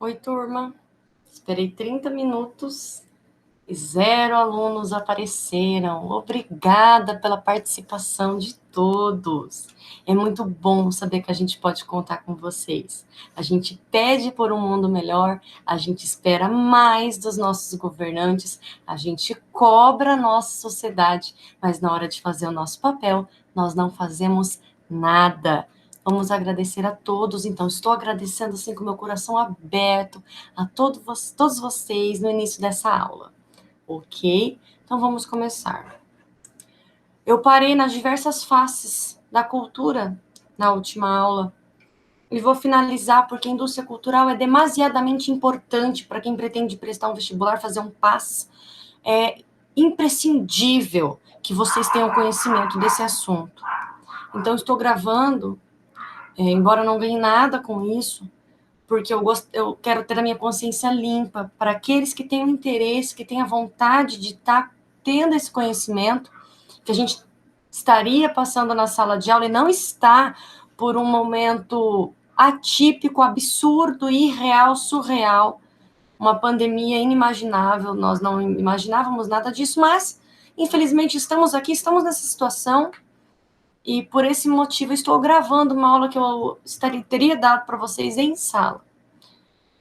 Oi, turma. Esperei 30 minutos e 0 alunos apareceram. Obrigada pela participação de todos. É muito bom saber que a gente pode contar com vocês. A gente pede por um mundo melhor, a gente espera mais dos nossos governantes, a gente cobra a nossa sociedade, mas na hora de fazer o nosso papel, nós não fazemos nada. Vamos agradecer a todos, então estou agradecendo assim com o meu coração aberto a todos vocês no início dessa aula, ok? Então vamos começar. Eu parei nas diversas faces da cultura na última aula e vou finalizar porque a indústria cultural é demasiadamente importante para quem pretende prestar um vestibular, fazer um PAS. É imprescindível que vocês tenham conhecimento desse assunto. Então estou gravando, embora eu não ganhe nada com isso, porque eu quero ter a minha consciência limpa para aqueles que têm o interesse, que têm a vontade de estar tendo esse conhecimento, que a gente estaria passando na sala de aula e não está por um momento atípico, absurdo, irreal, surreal, uma pandemia inimaginável, nós não imaginávamos nada disso, mas infelizmente estamos aqui, estamos nessa situação. E por esse motivo estou gravando uma aula que eu teria dado para vocês em sala.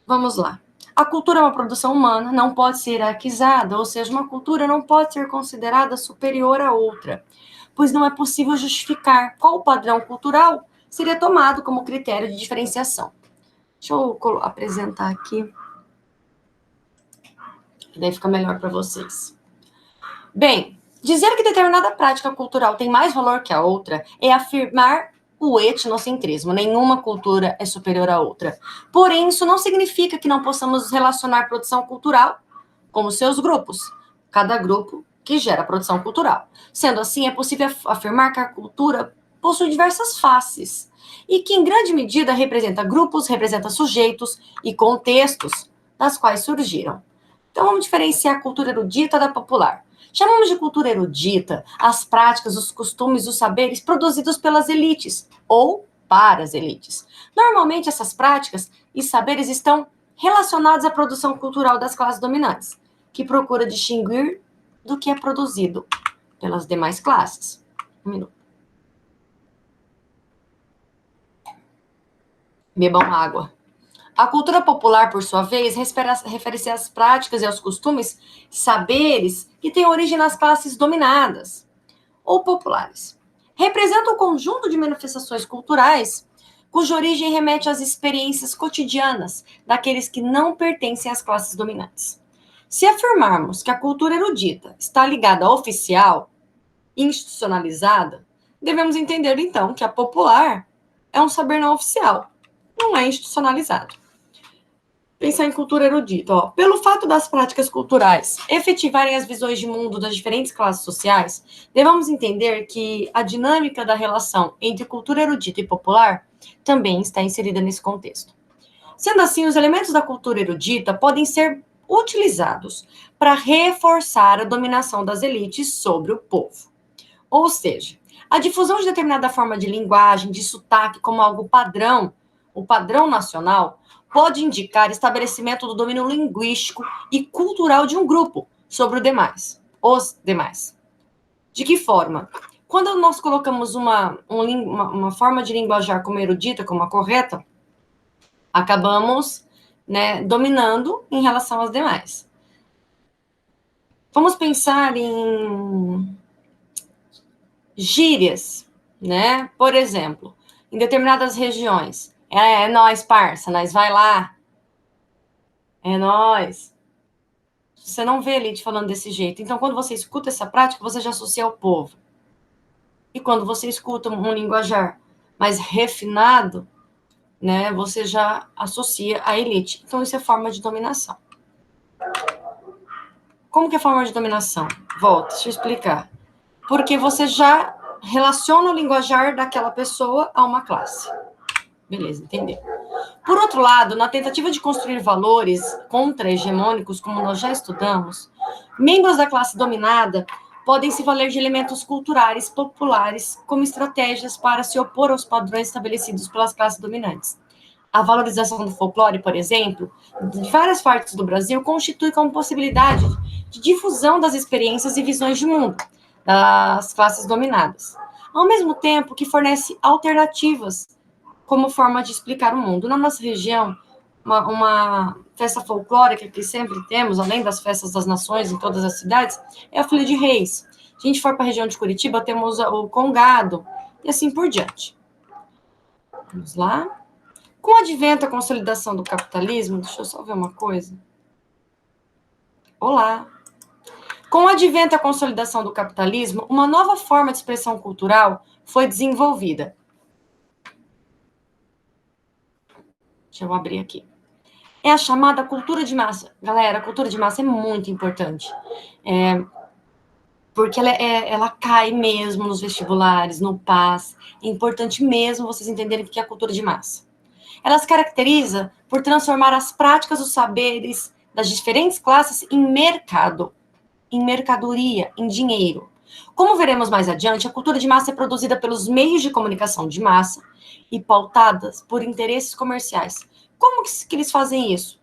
Vamos lá. A cultura é uma produção humana, não pode ser hierarquizada, ou seja, uma cultura não pode ser considerada superior à outra, pois não é possível justificar qual padrão cultural seria tomado como critério de diferenciação. Deixa eu apresentar aqui, que daí fica melhor para vocês. Bem, dizer que determinada prática cultural tem mais valor que a outra é afirmar o etnocentrismo. Nenhuma cultura é superior à outra. Porém, isso não significa que não possamos relacionar produção cultural como seus grupos. Cada grupo que gera produção cultural. Sendo assim, é possível afirmar que a cultura possui diversas faces e que, em grande medida, representa grupos, representa sujeitos e contextos das quais surgiram. Então, vamos diferenciar a cultura erudita da popular. Chamamos de cultura erudita as práticas, os costumes, os saberes produzidos pelas elites ou para as elites. Normalmente, essas práticas e saberes estão relacionados à produção cultural das classes dominantes, que procura distinguir do que é produzido pelas demais classes. Um minuto. Bebam água. A cultura popular, por sua vez, refere-se às práticas e aos costumes, saberes que têm origem nas classes dominadas ou populares. Representa um conjunto de manifestações culturais cuja origem remete às experiências cotidianas daqueles que não pertencem às classes dominantes. Se afirmarmos que a cultura erudita está ligada à oficial, institucionalizada, devemos entender, então, que a popular é um saber não oficial, não é institucionalizado. Pensar em cultura erudita. Pelo fato das práticas culturais efetivarem as visões de mundo das diferentes classes sociais, devemos entender que a dinâmica da relação entre cultura erudita e popular também está inserida nesse contexto. Sendo assim, os elementos da cultura erudita podem ser utilizados para reforçar a dominação das elites sobre o povo. Ou seja, a difusão de determinada forma de linguagem, de sotaque, como algo padrão, o padrão nacional, pode indicar estabelecimento do domínio linguístico e cultural de um grupo sobre os demais. De que forma? Quando nós colocamos uma forma de linguajar como erudita, como a correta, acabamos, dominando em relação às demais. Vamos pensar em gírias, Por exemplo, em determinadas regiões. É nóis, parça, nós vai lá. É nóis. Você não vê elite falando desse jeito. Então, quando você escuta essa prática, você já associa ao povo. E quando você escuta um linguajar mais refinado, você já associa à elite. Então, isso é forma de dominação. Como que é forma de dominação? Volta, deixa eu explicar. Porque você já relaciona o linguajar daquela pessoa a uma classe. Beleza, entendeu? Por outro lado, na tentativa de construir valores contra-hegemônicos, como nós já estudamos, membros da classe dominada podem se valer de elementos culturais populares como estratégias para se opor aos padrões estabelecidos pelas classes dominantes. A valorização do folclore, por exemplo, de várias partes do Brasil, constitui como possibilidade de difusão das experiências e visões de mundo das classes dominadas, ao mesmo tempo que fornece alternativas como forma de explicar o mundo. Na nossa região, uma festa folclórica que sempre temos, além das festas das nações em todas as cidades, é a Folia de Reis. Se a gente for para a região de Curitiba, temos o Congado, e assim por diante. Vamos lá. Com o advento e a consolidação do capitalismo, deixa eu só ver uma coisa. Olá. Com o advento e a consolidação do capitalismo, uma nova forma de expressão cultural foi desenvolvida. Deixa eu abrir aqui. É a chamada cultura de massa. Galera, a cultura de massa é muito importante. Porque ela cai mesmo nos vestibulares, no PAS. É importante mesmo vocês entenderem o que é a cultura de massa. Ela se caracteriza por transformar as práticas, os saberes das diferentes classes em mercado, em mercadoria, em dinheiro. Como veremos mais adiante, a cultura de massa é produzida pelos meios de comunicação de massa e pautadas por interesses comerciais. Como que eles fazem isso?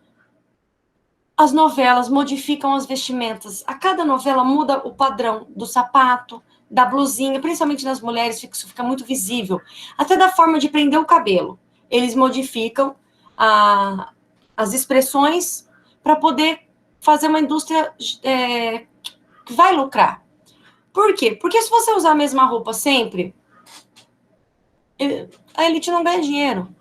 As novelas modificam as vestimentas. A cada novela muda o padrão do sapato, da blusinha, principalmente nas mulheres, isso fica muito visível. Até da forma de prender o cabelo. Eles modificam as expressões para poder fazer uma indústria que vai lucrar. Por quê? Porque se você usar a mesma roupa sempre, a elite não ganha dinheiro.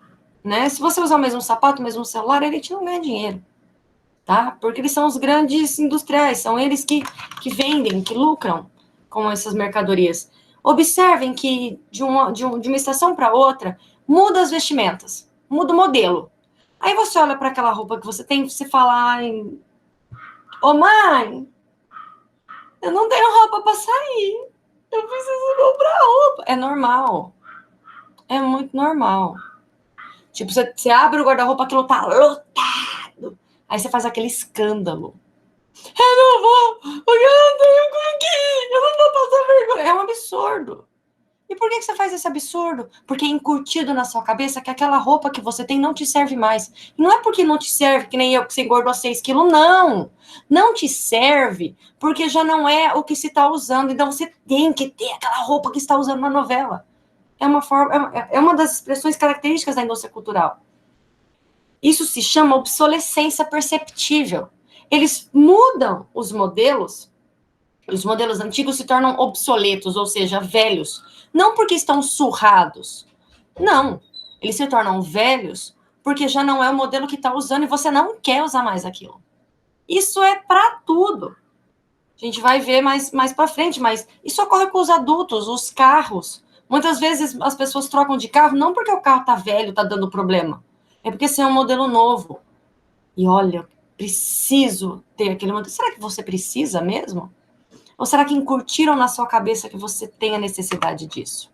Né? Se você usar o mesmo sapato, o mesmo celular, a elite não ganha dinheiro. Tá? Porque eles são os grandes industriais, são eles que vendem, que lucram com essas mercadorias. Observem que de uma estação para outra, muda as vestimentas, muda o modelo. Aí você olha para aquela roupa que você tem, você fala, ô mãe, eu não tenho roupa para sair, eu preciso comprar roupa. É normal, é muito normal. Tipo, você abre o guarda-roupa, aquilo tá lotado. Aí você faz aquele escândalo. Eu não vou, porque eu não tenho com quem, eu não vou passar vergonha. É um absurdo. E por que você faz esse absurdo? Porque é incutido na sua cabeça que aquela roupa que você tem não te serve mais. E não é porque não te serve, que nem eu, que você engordou 6 quilos, não. Não te serve, porque já não é o que se está usando. Então você tem que ter aquela roupa que está usando na novela. É uma das expressões características da indústria cultural. Isso se chama obsolescência perceptível. Eles mudam os modelos antigos se tornam obsoletos, ou seja, velhos, não porque estão surrados, não, eles se tornam velhos porque já não é o modelo que está usando e você não quer usar mais aquilo. Isso é para tudo. A gente vai ver mais para frente, mas isso ocorre com os adultos, os carros. Muitas vezes as pessoas trocam de carro não porque o carro está velho, está dando problema, é porque esse é um modelo novo. E olha, preciso ter aquele modelo. Será que você precisa mesmo? Ou será que incutiram na sua cabeça que você tem a necessidade disso?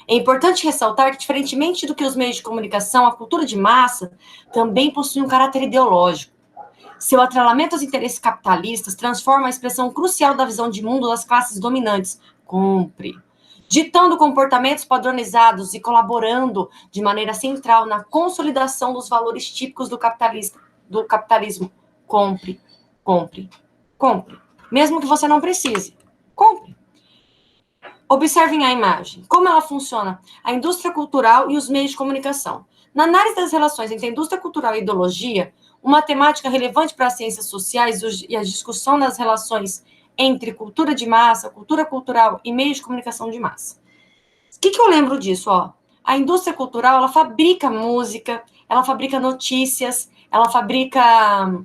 É importante ressaltar que, diferentemente do que os meios de comunicação, a cultura de massa também possui um caráter ideológico. Seu atrelamento aos interesses capitalistas transforma a expressão crucial da visão de mundo das classes dominantes. Compre. Ditando comportamentos padronizados e colaborando de maneira central na consolidação dos valores típicos do capitalismo. Compre, compre, compre. Mesmo que você não precise. Compre. Observem a imagem. Como ela funciona? A indústria cultural e os meios de comunicação. Na análise das relações entre a indústria cultural e ideologia, uma temática relevante para as ciências sociais e a discussão das relações entre cultura de massa, cultura cultural e meios de comunicação de massa. O que eu lembro disso? A indústria cultural, ela fabrica música, ela fabrica notícias, ela fabrica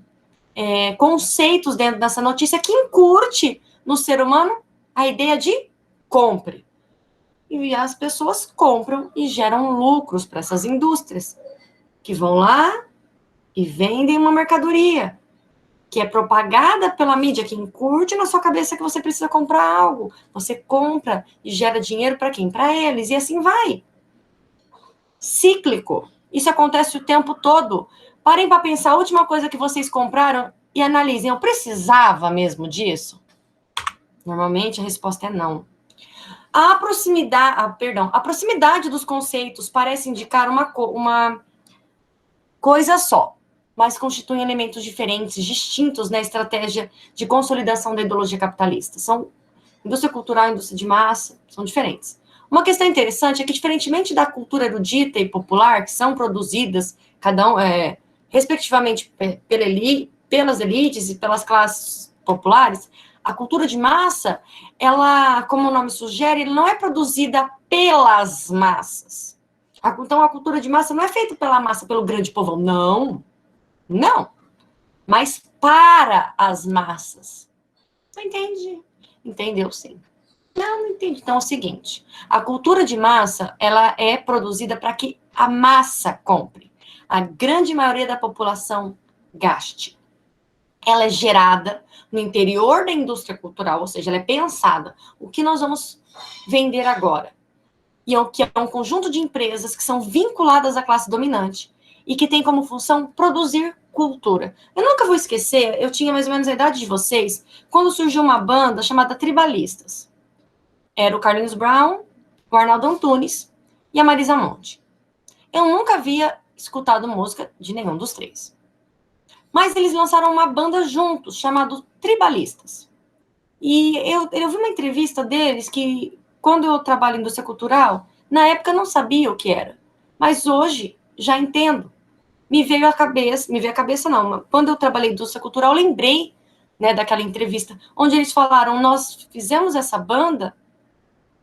conceitos dentro dessa notícia que incute no ser humano a ideia de compre. E as pessoas compram e geram lucros para essas indústrias, que vão lá e vendem uma mercadoria, que é propagada pela mídia, que incute na sua cabeça que você precisa comprar algo. Você compra e gera dinheiro para quem? Para eles, e assim vai. Cíclico. Isso acontece o tempo todo. Parem para pensar a última coisa que vocês compraram e analisem, eu precisava mesmo disso? Normalmente a resposta é não. A proximidade dos conceitos parece indicar coisa só, mas constituem elementos diferentes, distintos na estratégia de consolidação da ideologia capitalista. São indústria cultural e indústria de massa, são diferentes. Uma questão interessante é que, diferentemente da cultura erudita e popular, que são produzidas, cada um, respectivamente, pelas elites e pelas classes populares, a cultura de massa, ela, como o nome sugere, não é produzida pelas massas. Então, a cultura de massa não é feita pela massa, pelo grande povão. Não, não. Mas para as massas. Você entende? Entendeu, sim. Não entendi. Então é o seguinte, a cultura de massa, ela é produzida para que a massa compre. A grande maioria da população gaste. Ela é gerada no interior da indústria cultural, ou seja, ela é pensada. O que nós vamos vender agora? E que é um conjunto de empresas que são vinculadas à classe dominante e que tem como função produzir cultura. Eu nunca vou esquecer, eu tinha mais ou menos a idade de vocês, quando surgiu uma banda chamada Tribalistas. Era o Carlinhos Brown, o Arnaldo Antunes e a Marisa Monte. Eu nunca havia escutado música de nenhum dos três. Mas eles lançaram uma banda juntos, chamado Tribalistas. E eu vi uma entrevista deles que, quando eu trabalho em indústria cultural, na época eu não sabia o que era. Mas hoje já entendo. Me veio a cabeça não, quando eu trabalhei em indústria cultural, eu lembrei, né, daquela entrevista, onde eles falaram, nós fizemos essa banda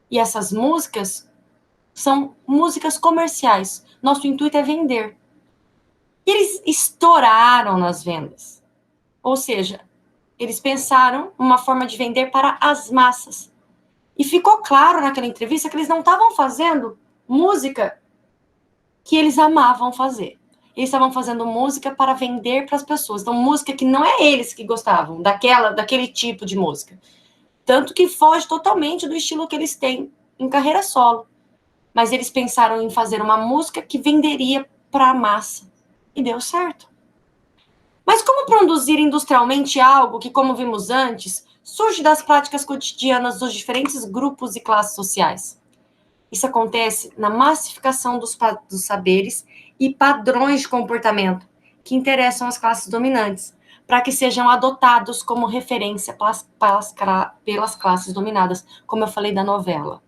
e essas músicas são músicas comerciais. Nosso intuito é vender. E eles estouraram nas vendas. Ou seja, eles pensaram uma forma de vender para as massas. E ficou claro naquela entrevista que eles não estavam fazendo música que eles amavam fazer. Eles estavam fazendo música para vender para as pessoas. Então, música que não é eles que gostavam, daquele tipo de música. Tanto que foge totalmente do estilo que eles têm em carreira solo. Mas eles pensaram em fazer uma música que venderia para a massa. E deu certo. Mas como produzir industrialmente algo que, como vimos antes, surge das práticas cotidianas dos diferentes grupos e classes sociais? Isso acontece na massificação dos saberes e padrões de comportamento que interessam as classes dominantes, para que sejam adotados como referência pelas classes dominadas, como eu falei da novela.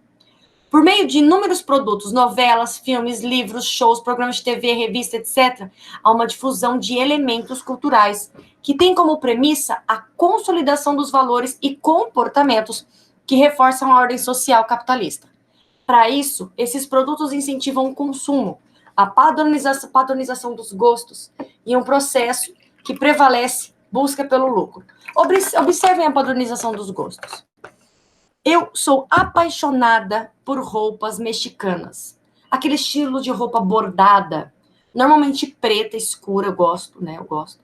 Por meio de inúmeros produtos, novelas, filmes, livros, shows, programas de TV, revista, etc., há uma difusão de elementos culturais que tem como premissa a consolidação dos valores e comportamentos que reforçam a ordem social capitalista. Para isso, esses produtos incentivam o consumo, a padronização dos gostos e um processo que prevalece busca pelo lucro. Observem a padronização dos gostos. Eu sou apaixonada por roupas mexicanas. Aquele estilo de roupa bordada, normalmente preta, escura, eu gosto, né? Eu gosto.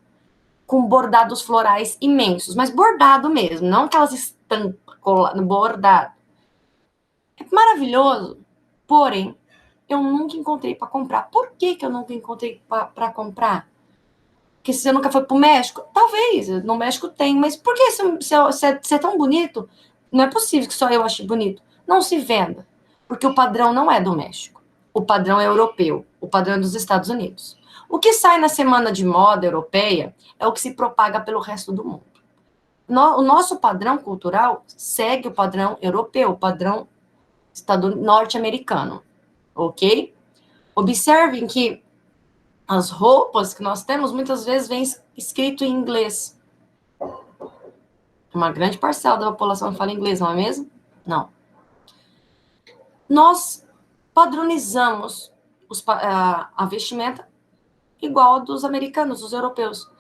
Com bordados florais imensos, mas bordado mesmo, não aquelas estampas bordado. É maravilhoso, porém, eu nunca encontrei para comprar. Por que eu nunca encontrei para comprar? Porque você nunca foi para o México? Talvez, no México tem, mas por que se é tão bonito? Não é possível que só eu ache bonito. Não se venda, porque o padrão não é do México. O padrão é europeu, o padrão é dos Estados Unidos. O que sai na semana de moda europeia é o que se propaga pelo resto do mundo. O nosso padrão cultural segue o padrão europeu, o padrão norte-americano, ok? Observem que as roupas que nós temos muitas vezes vêm escrito em inglês. Uma grande parcela da população fala inglês, não é mesmo? Não. Nós padronizamos a vestimenta igual a dos americanos, dos europeus.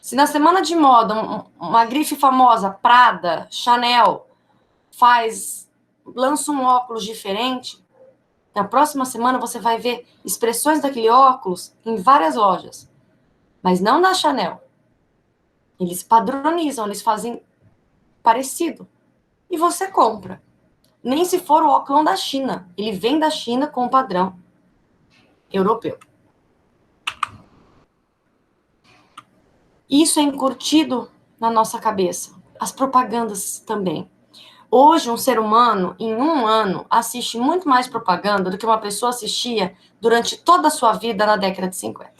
Se na semana de moda uma grife famosa, Prada, Chanel, lança um óculos diferente, na próxima semana você vai ver expressões daquele óculos em várias lojas, mas não da Chanel. Eles padronizam, eles fazem parecido. E você compra. Nem se for o óculos da China. Ele vem da China com o padrão europeu. Isso é incutido na nossa cabeça. As propagandas também. Hoje, um ser humano, em um ano, assiste muito mais propaganda do que uma pessoa assistia durante toda a sua vida na década de 50.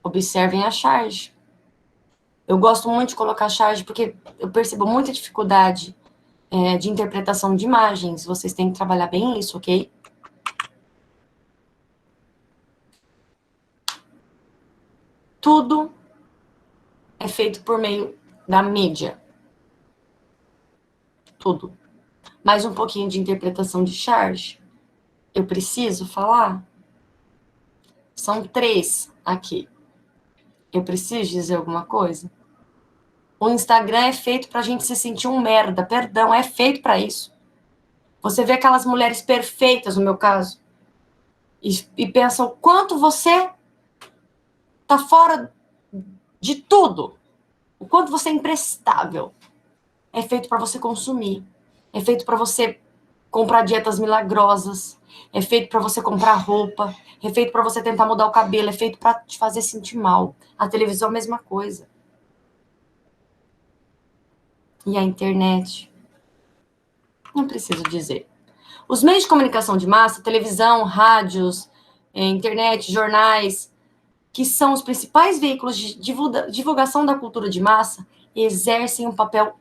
Observem a charge. Eu gosto muito de colocar charge porque eu percebo muita dificuldade de interpretação de imagens. Vocês têm que trabalhar bem isso, ok? Tudo é feito por meio da mídia. Tudo. Mais um pouquinho de interpretação de charge. Eu preciso falar? São 3 aqui. Eu preciso dizer alguma coisa? O Instagram é feito pra gente se sentir um merda. Perdão, é feito pra isso. Você vê aquelas mulheres perfeitas, no meu caso, e pensa o quanto você tá fora de tudo. O quanto você é imprestável. É feito para você consumir. É feito para você comprar dietas milagrosas. É feito para você comprar roupa. É feito para você tentar mudar o cabelo. É feito para te fazer sentir mal. A televisão é a mesma coisa. E a internet? Não preciso dizer. Os meios de comunicação de massa, televisão, rádios, internet, jornais, que são os principais veículos de divulgação da cultura de massa, exercem um papel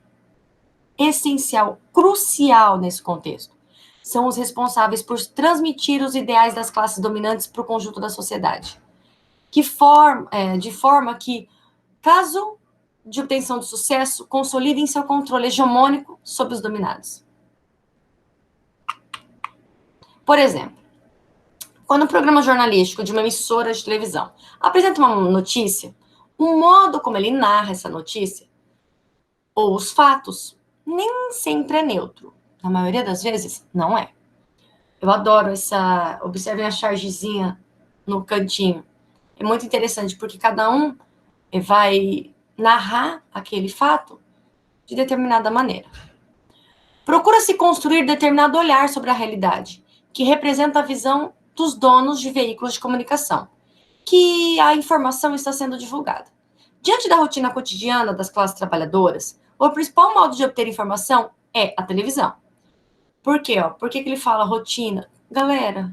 essencial, crucial nesse contexto. São os responsáveis por transmitir os ideais das classes dominantes para o conjunto da sociedade. De forma que, caso de obtenção de sucesso, consolidem seu controle hegemônico sobre os dominados. Por exemplo, quando um programa jornalístico de uma emissora de televisão apresenta uma notícia, o modo como ele narra essa notícia, ou os fatos, nem sempre é neutro. Na maioria das vezes, não é. Eu adoro essa... Observem a chargezinha no cantinho. É muito interessante, porque cada um vai narrar aquele fato de determinada maneira. Procura-se construir determinado olhar sobre a realidade, que representa a visão dos donos de veículos de comunicação, que a informação está sendo divulgada. Diante da rotina cotidiana das classes trabalhadoras, o principal modo de obter informação é a televisão. Por quê? Por que ele fala rotina? Galera,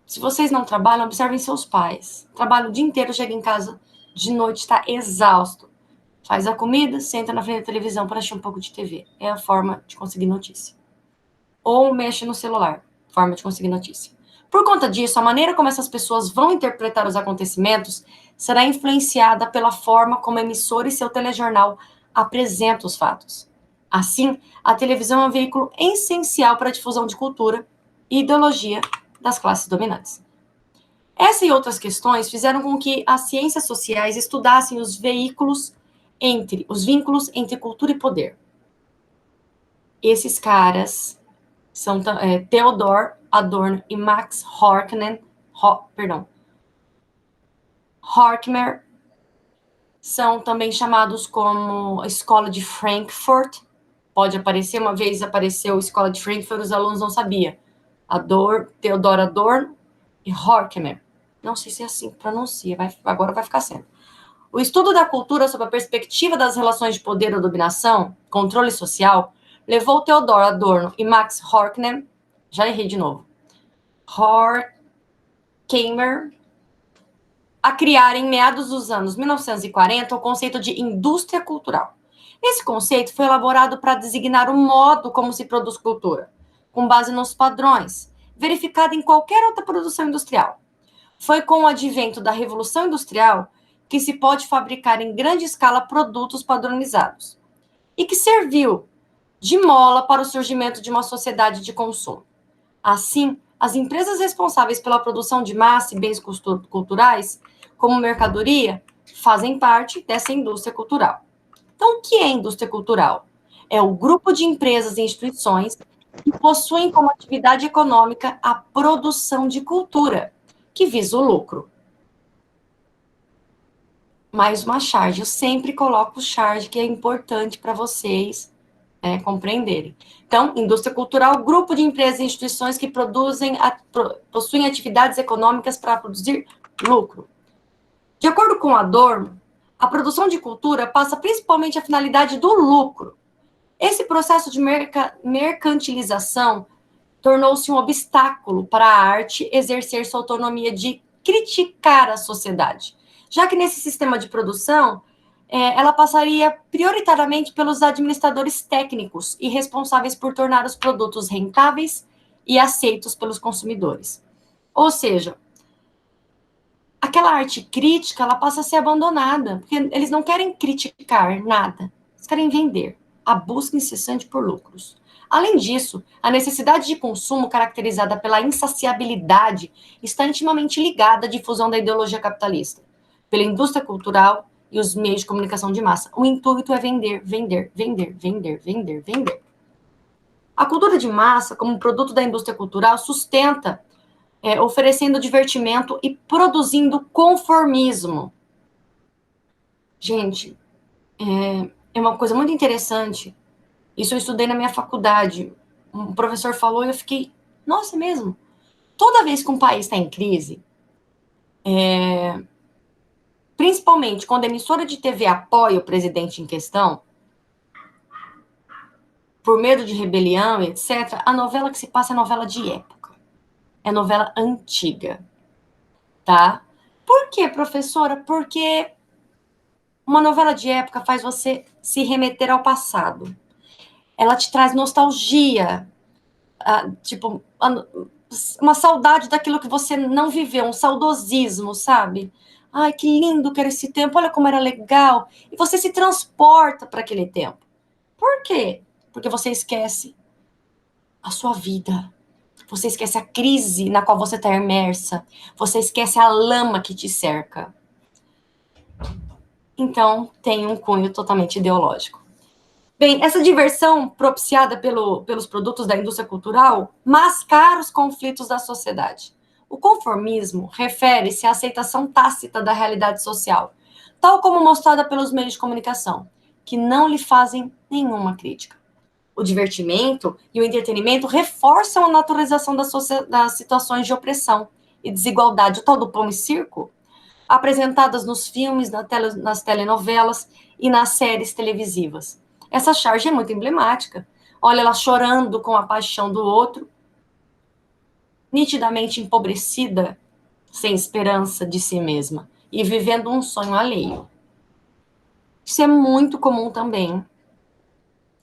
se vocês não trabalham, observem seus pais. Trabalha o dia inteiro, chega em casa de noite, está exausto. Faz a comida, senta na frente da televisão para assistir um pouco de TV. É a forma de conseguir notícia. Ou mexe no celular, forma de conseguir notícia. Por conta disso, a maneira como essas pessoas vão interpretar os acontecimentos será influenciada pela forma como a emissora e seu telejornal apresentam os fatos. Assim, a televisão é um veículo essencial para a difusão de cultura e ideologia das classes dominantes. Essa e outras questões fizeram com que as ciências sociais estudassem os vínculos entre cultura e poder. Esses caras são Theodor Adorno e Max Horkheimer, são também chamados como Escola de Frankfurt. Pode aparecer, uma vez apareceu Escola de Frankfurt, os alunos não sabiam. Theodor Adorno e Horkheimer. Não sei se é assim que pronuncia, agora vai ficar sendo. O estudo da cultura sob a perspectiva das relações de poder ou dominação, controle social, levou Theodor Adorno e Max Horkheimer, já errei de novo, Horkheimer, a criar em meados dos anos 1940 o conceito de indústria cultural. Esse conceito foi elaborado para designar o modo como se produz cultura, com base nos padrões, verificado em qualquer outra produção industrial. Foi com o advento da Revolução Industrial que se pode fabricar em grande escala produtos padronizados, e que serviu de mola para o surgimento de uma sociedade de consumo. Assim, as empresas responsáveis pela produção de massa e bens culturais, como mercadoria, fazem parte dessa indústria cultural. Então, o que é indústria cultural? É o grupo de empresas e instituições que possuem como atividade econômica a produção de cultura, que visa o lucro. Mais uma charge. Eu sempre coloco charge, que é importante para vocês compreenderem. Então, indústria cultural, grupo de empresas e instituições que possuem atividades econômicas para produzir lucro. De acordo com Adorno, a produção de cultura passa principalmente a finalidade do lucro. Esse processo de mercantilização tornou-se um obstáculo para a arte exercer sua autonomia de criticar a sociedade, já que nesse sistema de produção, ela passaria prioritariamente pelos administradores técnicos e responsáveis por tornar os produtos rentáveis e aceitos pelos consumidores. Ou seja, aquela arte crítica, ela passa a ser abandonada, porque eles não querem criticar nada, eles querem vender, a busca incessante por lucros. Além disso, a necessidade de consumo, caracterizada pela insaciabilidade, está intimamente ligada à difusão da ideologia capitalista, pela indústria cultural e os meios de comunicação de massa. O intuito é vender, vender, vender, vender, vender, vender. A cultura de massa, como produto da indústria cultural, sustenta oferecendo divertimento e produzindo conformismo. Gente, é uma coisa muito interessante. Isso eu estudei na minha faculdade. Um professor falou e eu fiquei, nossa, é mesmo? Toda vez que um país está em crise, principalmente quando a emissora de TV apoia o presidente em questão, por medo de rebelião, etc., a novela que se passa é novela de época. É novela antiga. Tá? Por quê, professora? Porque uma novela de época faz você se remeter ao passado. Ela te traz nostalgia, tipo, uma saudade daquilo que você não viveu, um saudosismo, sabe? Ai, que lindo que era esse tempo, olha como era legal. E você se transporta para aquele tempo. Por quê? Porque você esquece a sua vida. Você esquece a crise na qual você está imersa. Você esquece a lama que te cerca. Então, tem um cunho totalmente ideológico. Bem, essa diversão propiciada pelos produtos da indústria cultural mascara os conflitos da sociedade. O conformismo refere-se à aceitação tácita da realidade social, tal como mostrada pelos meios de comunicação, que não lhe fazem nenhuma crítica. O divertimento e o entretenimento reforçam a naturalização das situações de opressão e desigualdade, o tal do pão e circo, apresentadas nos filmes, nas telenovelas e nas séries televisivas. Essa charge é muito emblemática. Olha ela chorando com a paixão do outro, nitidamente empobrecida, sem esperança de si mesma e vivendo um sonho alheio. Isso é muito comum também.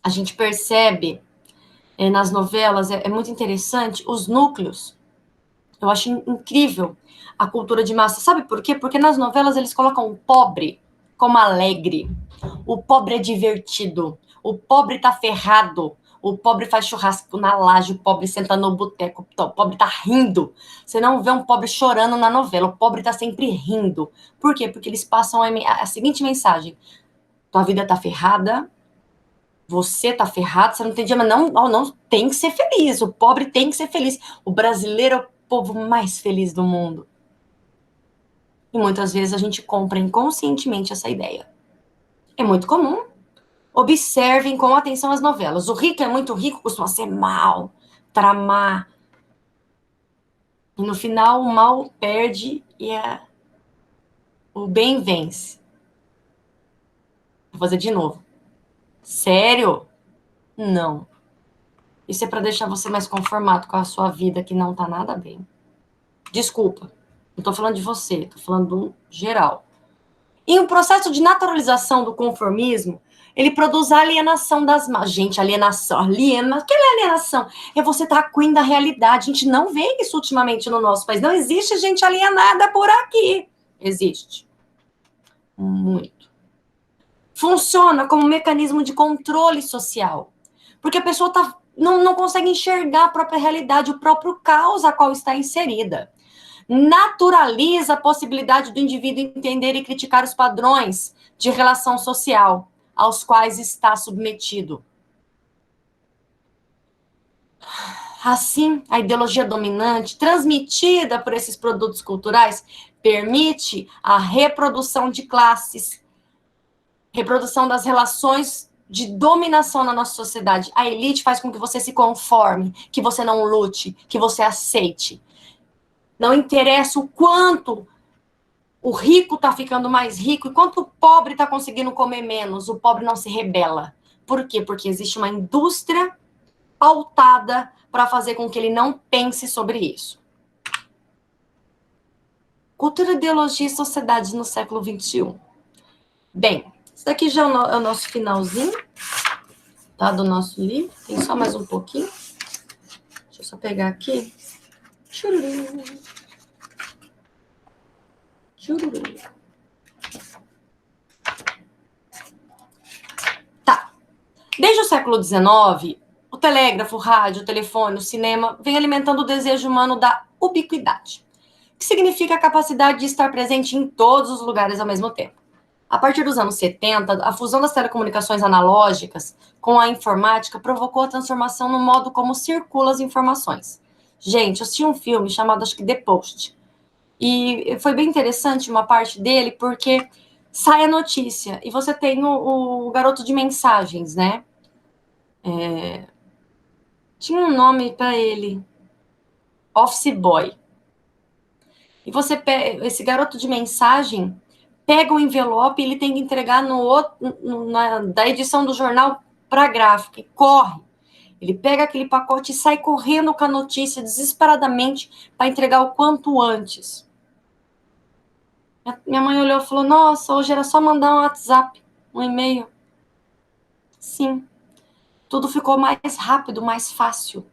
A gente percebe nas novelas, é muito interessante, os núcleos. Eu acho incrível a cultura de massa. Sabe por quê? Porque nas novelas eles colocam o pobre como alegre. O pobre é divertido. O pobre tá ferrado. O pobre faz churrasco na laje. O pobre senta no boteco. O pobre tá rindo. Você não vê um pobre chorando na novela. O pobre tá sempre rindo. Por quê? Porque eles passam a seguinte mensagem. Tua vida tá ferrada. Você tá ferrado. Você não tem dinheiro. Mas não tem que ser feliz. O pobre tem que ser feliz. O brasileiro é o povo mais feliz do mundo. E muitas vezes a gente compra inconscientemente essa ideia. É muito comum. Observem com atenção as novelas. O rico é muito rico, costuma ser mal, tramar. E no final o mal perde e o bem vence. Vou fazer de novo. Sério? Não. Isso é para deixar você mais conformado com a sua vida que não tá nada bem. Desculpa. Não tô falando de você, tô falando do geral. E o processo de naturalização do conformismo, ele produz a alienação das massas. Gente, alienação. Que é alienação? É você estar aquém da realidade. A gente não vê isso ultimamente no nosso país. Não existe gente alienada por aqui. Existe. Muito. Funciona como um mecanismo de controle social. Porque a pessoa não consegue enxergar a própria realidade, o próprio caos a qual está inserida. Naturaliza a possibilidade do indivíduo entender e criticar os padrões de relação social aos quais está submetido. Assim, a ideologia dominante, transmitida por esses produtos culturais, permite a reprodução de classes, reprodução das relações de dominação na nossa sociedade. A elite faz com que você se conforme, que você não lute, que você aceite. Não interessa o quanto o rico está ficando mais rico e quanto o pobre está conseguindo comer menos, o pobre não se rebela. Por quê? Porque existe uma indústria pautada para fazer com que ele não pense sobre isso. Cultura, ideologia e sociedade no século XXI. Bem, isso daqui já é o nosso finalzinho, tá? Do nosso livro. Tem só mais um pouquinho. Deixa eu só pegar aqui. Chururu. Chururu. Tá. Desde o século XIX, o telégrafo, o rádio, o telefone, o cinema vem alimentando o desejo humano da ubiquidade, que significa a capacidade de estar presente em todos os lugares ao mesmo tempo. A partir dos anos 70, a fusão das telecomunicações analógicas com a informática provocou a transformação no modo como circulam as informações. Gente, eu assisti um filme chamado, acho que The Post, e foi bem interessante uma parte dele, porque sai a notícia, e você tem o garoto de mensagens, né? Tinha um nome para ele, Office Boy. E você pega, esse garoto de mensagem pega o envelope e ele tem que entregar da edição do jornal para a gráfica e corre. Ele pega aquele pacote e sai correndo com a notícia desesperadamente para entregar o quanto antes. Minha mãe olhou e falou: nossa, hoje era só mandar um WhatsApp, um e-mail. Sim, tudo ficou mais rápido, mais fácil,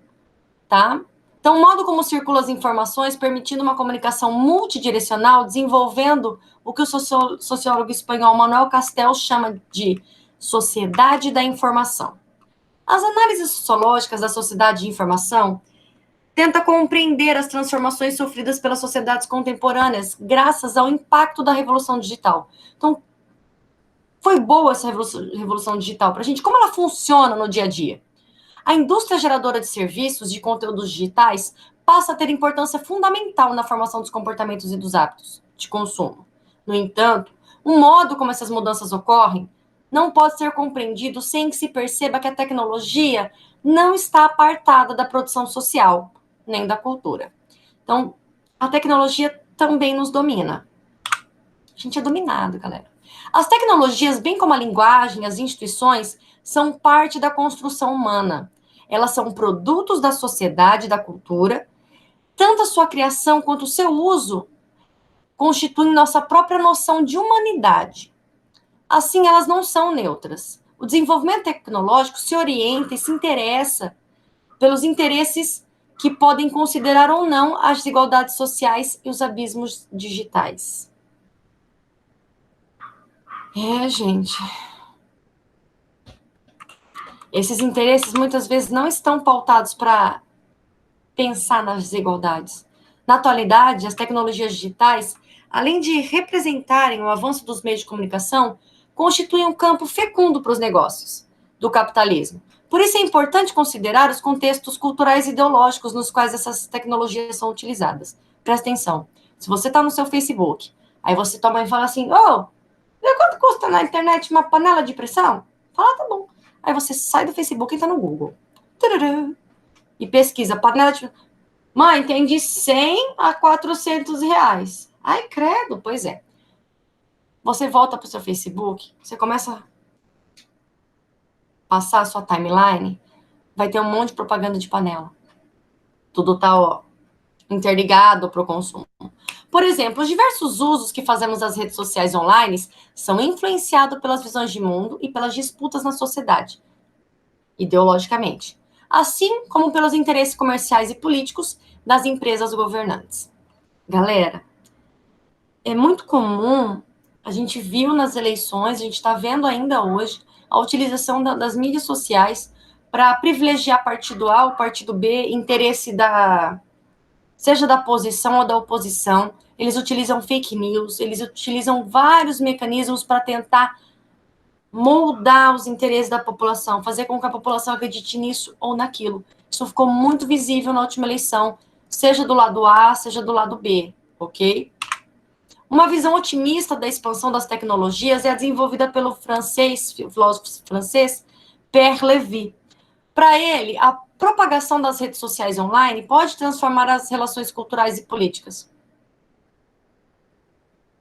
tá? Então, o modo como circulam as informações, permitindo uma comunicação multidirecional, desenvolvendo o que o sociólogo espanhol Manuel Castells chama de sociedade da informação. As análises sociológicas da sociedade de informação tentam compreender as transformações sofridas pelas sociedades contemporâneas graças ao impacto da revolução digital. Então, foi boa essa revolução digital para a gente? Como ela funciona no dia a dia? A indústria geradora de serviços de conteúdos digitais passa a ter importância fundamental na formação dos comportamentos e dos hábitos de consumo. No entanto, o modo como essas mudanças ocorrem não pode ser compreendido sem que se perceba que a tecnologia não está apartada da produção social, nem da cultura. Então, a tecnologia também nos domina. A gente é dominado, galera. As tecnologias, bem como a linguagem, as instituições, são parte da construção humana. Elas são produtos da sociedade, da cultura. Tanto a sua criação quanto o seu uso constituem nossa própria noção de humanidade. Assim, elas não são neutras. O desenvolvimento tecnológico se orienta e se interessa pelos interesses que podem considerar ou não as desigualdades sociais e os abismos digitais. Gente. Esses interesses muitas vezes não estão pautados para pensar nas desigualdades. Na atualidade, as tecnologias digitais, além de representarem o avanço dos meios de comunicação, constituem um campo fecundo para os negócios do capitalismo. Por isso é importante considerar os contextos culturais e ideológicos nos quais essas tecnologias são utilizadas. Presta atenção. Se você está no seu Facebook, aí você toma e fala assim, quanto custa na internet uma panela de pressão? Fala, tá bom. Aí você sai do Facebook e entra no Google. E pesquisa panela de... Mãe, tem de 100 a 400 reais. Ai, credo, pois é. Você volta para o seu Facebook, você começa a passar a sua timeline, vai ter um monte de propaganda de panela. Tudo tá, interligado para o consumo. Por exemplo, os diversos usos que fazemos das redes sociais online são influenciados pelas visões de mundo e pelas disputas na sociedade, ideologicamente, assim como pelos interesses comerciais e políticos das empresas governantes. Galera, é muito comum, a gente viu nas eleições, a gente está vendo ainda hoje, a utilização das mídias sociais para privilegiar partido A ou partido B, interesse seja da posição ou da oposição. Eles utilizam fake news, eles utilizam vários mecanismos para tentar moldar os interesses da população, fazer com que a população acredite nisso ou naquilo. Isso ficou muito visível na última eleição, seja do lado A, seja do lado B, ok? Uma visão otimista da expansão das tecnologias é desenvolvida pelo filósofo francês Pierre Levy. Para ele, a propagação das redes sociais online pode transformar as relações culturais e políticas,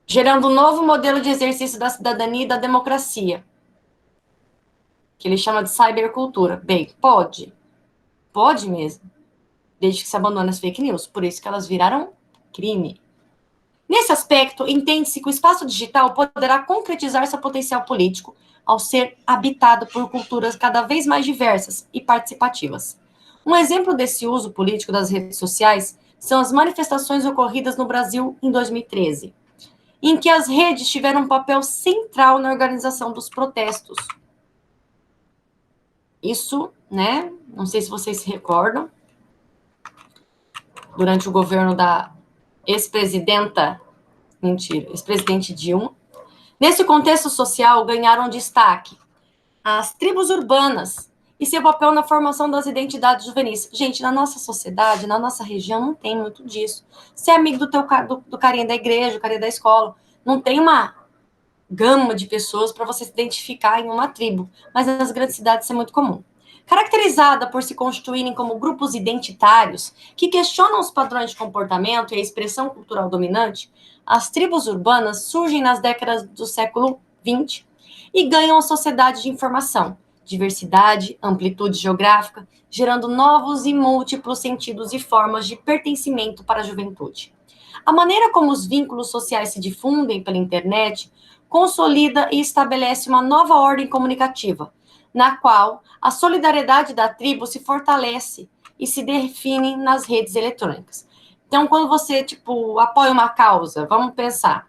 gerando um novo modelo de exercício da cidadania e da democracia, que ele chama de cybercultura. Bem, pode mesmo, desde que se abandone as fake news, por isso que elas viraram crime. Nesse aspecto, entende-se que o espaço digital poderá concretizar seu potencial político ao ser habitado por culturas cada vez mais diversas e participativas. Um exemplo desse uso político das redes sociais são as manifestações ocorridas no Brasil em 2013, em que as redes tiveram um papel central na organização dos protestos. Isso, né? Não sei se vocês se recordam, durante o governo da ex-presidente Dilma. Nesse contexto social, ganharam destaque as tribos urbanas e seu papel na formação das identidades juvenis. Gente, na nossa sociedade, na nossa região, não tem muito disso. Você é amigo do carinha da igreja, do carinha da escola, não tem uma gama de pessoas para você se identificar em uma tribo, mas nas grandes cidades isso é muito comum. Caracterizada por se constituírem como grupos identitários que questionam os padrões de comportamento e a expressão cultural dominante, as tribos urbanas surgem nas décadas do século XX e ganham a sociedade de informação, diversidade, amplitude geográfica, gerando novos e múltiplos sentidos e formas de pertencimento para a juventude. A maneira como os vínculos sociais se difundem pela internet consolida e estabelece uma nova ordem comunicativa, na qual a solidariedade da tribo se fortalece e se define nas redes eletrônicas. Então, quando você, apoia uma causa, vamos pensar,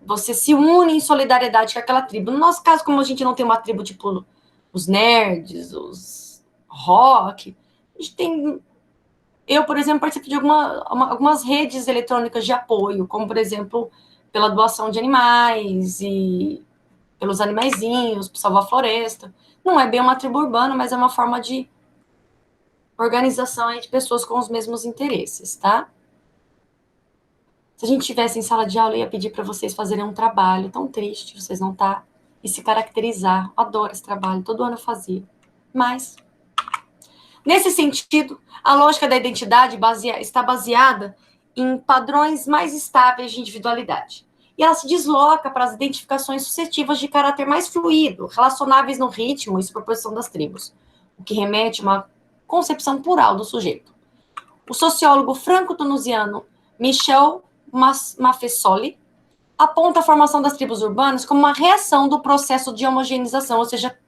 você se une em solidariedade com aquela tribo. No nosso caso, como a gente não tem uma tribo tipo os nerds, os rock, a gente tem... Eu, por exemplo, participo de algumas redes eletrônicas de apoio, como, por exemplo, pela doação de animais e pelos animaizinhos, para salvar a floresta. Não é bem uma tribo urbana, mas é uma forma de organização de pessoas com os mesmos interesses, tá? Se a gente estivesse em sala de aula, eu ia pedir para vocês fazerem um trabalho tão triste, vocês não tá, e se caracterizar. Eu adoro esse trabalho, todo ano eu fazia. Mas, nesse sentido, a lógica da identidade está baseada em padrões mais estáveis de individualidade. E ela se desloca para as identificações suscetíveis de caráter mais fluido, relacionáveis no ritmo e proporção das tribos, o que remete a uma concepção plural do sujeito. O sociólogo franco-tunusiano Michel Maffesoli aponta a formação das tribos urbanas como uma reação do processo de homogeneização, ou seja,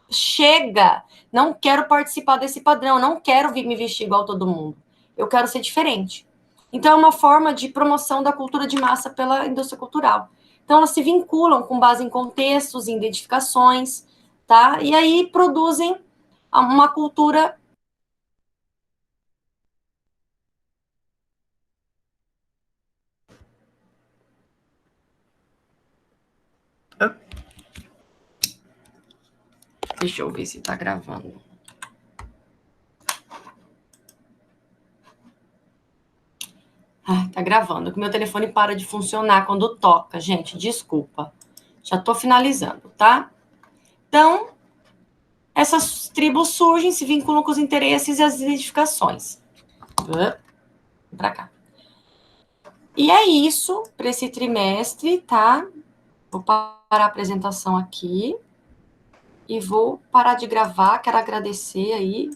chega, não quero participar desse padrão, não quero me vestir igual todo mundo, eu quero ser diferente. Então, é uma forma de promoção da cultura de massa pela indústria cultural. Então, elas se vinculam com base em contextos, em identificações, tá? E aí produzem uma cultura... Deixa eu ver se tá gravando. Tá gravando, que meu telefone para de funcionar quando toca, gente, desculpa. Já tô finalizando, tá? Então, essas tribos surgem, se vinculam com os interesses e as identificações. Pra cá. E é isso para esse trimestre, tá? Vou parar a apresentação aqui e vou parar de gravar. Quero agradecer aí